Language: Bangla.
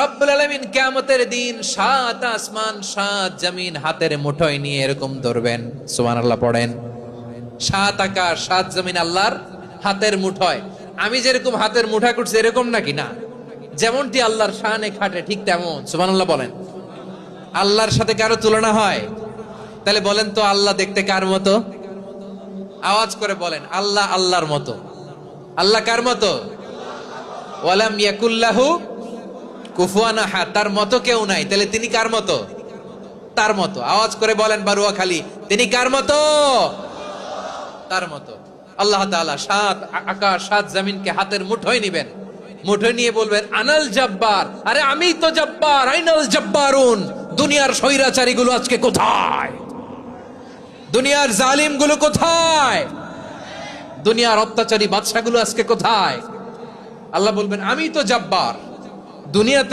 রব্বুল আলামিন কিয়ামতের দিন 7 আসমান 7 জমিন হাতের মুঠোয় নিয়ে এরকম ধরবেন। সুবহানাল্লাহ পড়েন। 7 আকাশ 7 জমিন আল্লাহর হাতের মুঠোয়। আমি যেরকম হাতের মুঠা করছি এরকম নাকি? না, যেমনটি আল্লাহর শানে খাটে ঠিক তেমন। সুবহানাল্লাহ বলেন। আল্লাহর সাথে কারো তুলনা হয়? তাহলে বলেন তো আল্লাহ দেখতে কার মতো? আওয়াজ করে বলেন, আল্লাহ আল্লাহর মতো। আল্লাহ কার মতো? ওয়ালাম ইয়াকুল্লাহু কুফুয়ান আহাদ, তার মতো কেউ নাই। তাহলে তিনি কার মতো? তার মতো। আওয়াজ করে বলেন বারুয়াখালী, তিনি কার মতো? তার মতো। আল্লাহ তাআলা 7 আকাশ 7 জমিনকে হাতের মুঠোয় নিবেন। মুঠোয় নিয়ে বলবেন আনাল জব্বার, আরে আমি তো জব্বার। আইনাল জব্বারুন, দুনিয়ার স্বৈরাচারী গুলো আজকে কোথায়? দুনিয়ার জালিম গুলো কোথায়? দুনিয়ার অত্যাচারী বাদশা গুলো আজকে কোথায়? আল্লাহ বলবেন আমি তো জব্বার। দুনিয়াতে